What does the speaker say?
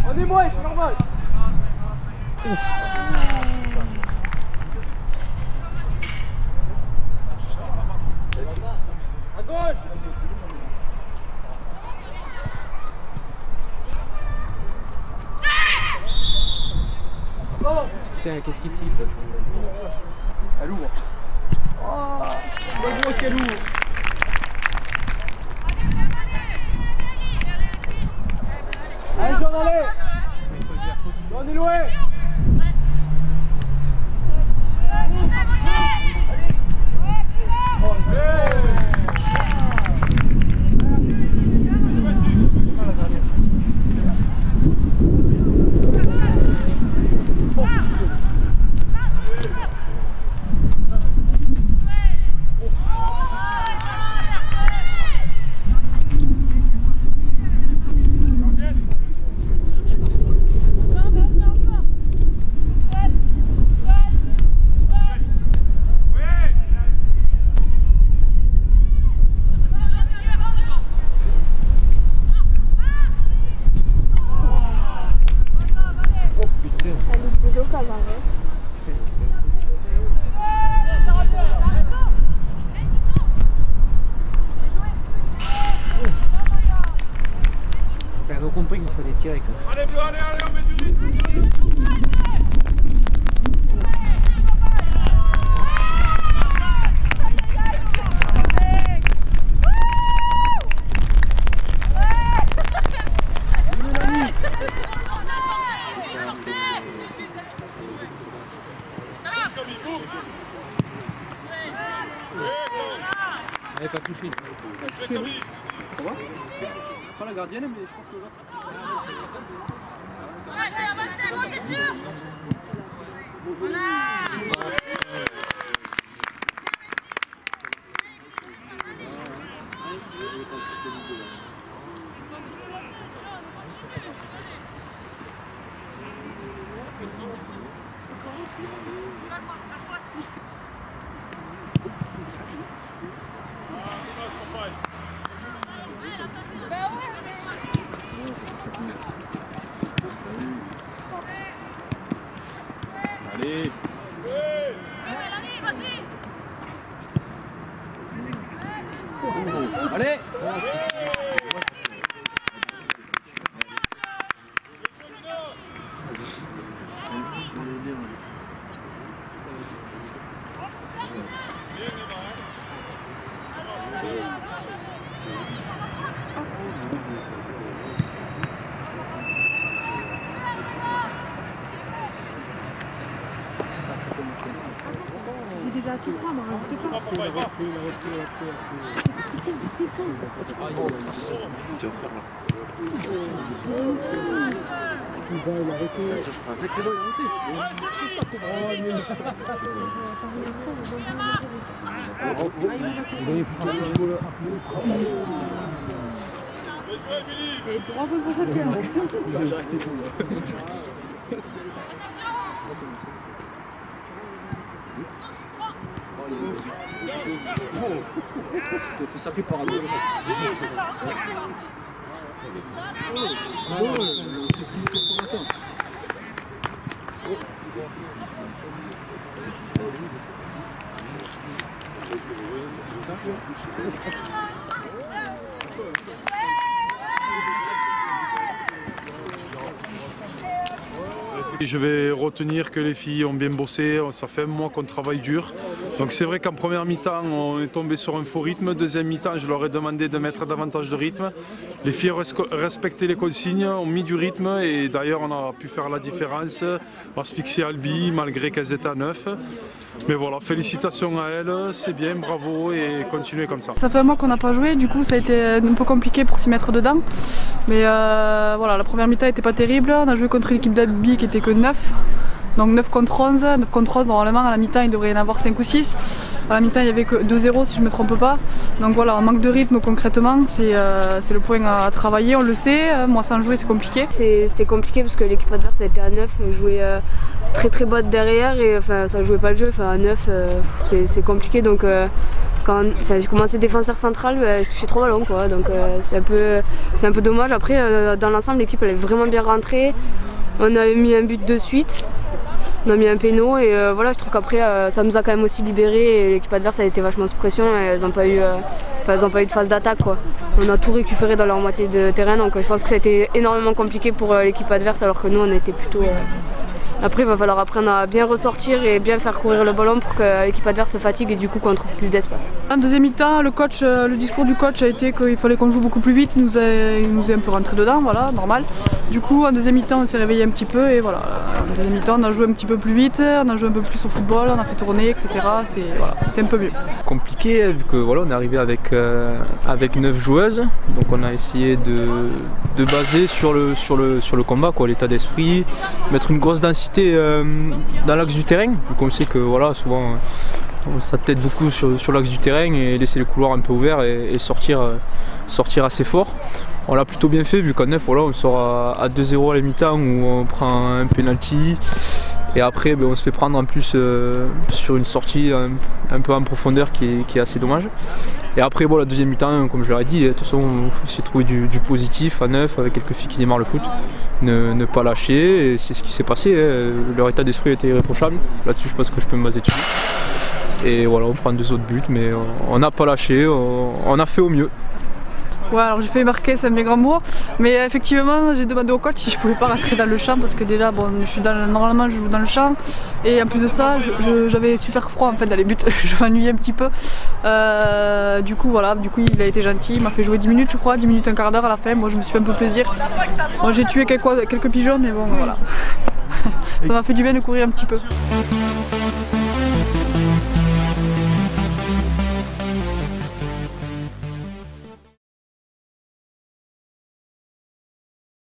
On est moins, c'est normal. À gauche. Putain, qu'est-ce qu'il fait? Elle ouvre. Oh, le gros qu'elle ouvre. Allez, Jean, allez. On est loin. T'as compris qu'il fallait tirer quoi. Allez, on met du vite. Elle n'est pas touchée. Ça va? Pas la gardienne, mais je pense que là. Allez. Allez. Il est déjà assez froid, mais Il faut s'appuyer par un peu. Je vais retenir que les filles ont bien bossé, ça fait un mois qu'on travaille dur. Donc c'est vrai qu'en première mi-temps, on est tombé sur un faux rythme. Deuxième mi-temps, je leur ai demandé de mettre davantage de rythme. Les filles ont respecté les consignes, ont mis du rythme et d'ailleurs on a pu faire la différence, asphyxier Albi malgré qu'elles étaient à 9. Mais voilà, félicitations à elles, c'est bien, bravo et continuez comme ça. Ça fait un mois qu'on n'a pas joué, du coup ça a été un peu compliqué pour s'y mettre dedans. Mais voilà, la première mi-temps n'était pas terrible, on a joué contre l'équipe d'Albi qui était que 9. Donc 9 contre 11, 9 contre 11, normalement à la mi-temps il devrait y en avoir 5 ou 6. À la mi-temps il n'y avait que 2-0 si je ne me trompe pas. Donc voilà, on manque de rythme concrètement, c'est le point à travailler, on le sait. Moi sans jouer c'est compliqué. C'était compliqué parce que l'équipe adverse était à 9, jouait très très bas derrière et enfin, ça ne jouait pas le jeu. Enfin, à 9 c'est compliqué donc quand j'ai commencé défenseur central, je touchais 3 ballons quoi. Donc c'est un peu dommage. Après dans l'ensemble l'équipe elle est vraiment bien rentrée. On a mis un but de suite. On a mis un péno et voilà, je trouve qu'après ça nous a quand même aussi libérés et l'équipe adverse a été vachement sous pression et elles n'ont pas eu de phase d'attaque quoi. On a tout récupéré dans leur moitié de terrain donc je pense que ça a été énormément compliqué pour l'équipe adverse alors que nous on était plutôt... Après il va falloir apprendre à bien ressortir et bien faire courir le ballon pour que l'équipe adverse se fatigue et du coup qu'on trouve plus d'espace. En deuxième mi-temps, le discours du coach a été qu'il fallait qu'on joue beaucoup plus vite, il nous est un peu rentré dedans, voilà, normal. Du coup en deuxième mi-temps on s'est réveillé un petit peu et voilà, en deuxième mi-temps on a joué un petit peu plus vite, on a joué un peu plus au football, on a fait tourner, etc. Voilà, c'était un peu mieux. Compliqué vu que voilà, on est arrivé avec 9 joueuses, donc on a essayé de baser sur le combat, quoi, l'état d'esprit, mettre une grosse densité dans l'axe du terrain, vu qu'on sait que voilà, souvent on s'attête beaucoup sur l'axe du terrain et laisser les couloirs un peu ouverts et sortir assez fort. On l'a plutôt bien fait vu qu'en 9 voilà, on sort à 2-0 à la mi-temps où on prend un penalty et après on se fait prendre en plus sur une sortie un peu en profondeur qui est assez dommage. Et après bon, la deuxième mi-temps, comme je leur ai dit, de toute façon il faut essayer de trouver du positif à 9 avec quelques filles qui démarrent le foot, ne pas lâcher et c'est ce qui s'est passé, leur état d'esprit était irréprochable, là-dessus je pense que je peux me baser dessus. Et voilà, on prend 2 autres buts mais on n'a pas lâché, on a fait au mieux. Ouais, alors j'ai fait marquer, c'est un mes grands mots, mais effectivement j'ai demandé au coach si je pouvais pas rentrer dans le champ parce que déjà bon, normalement je joue dans le champ et en plus de ça j'avais super froid en fait dans les buts, je m'ennuyais un petit peu. Du coup voilà, il a été gentil, il m'a fait jouer 10 minutes je crois, 10 minutes, un quart d'heure à la fin, moi je me suis fait un peu plaisir. Bon, j'ai tué quelques pigeons mais bon voilà, ça m'a fait du bien de courir un petit peu.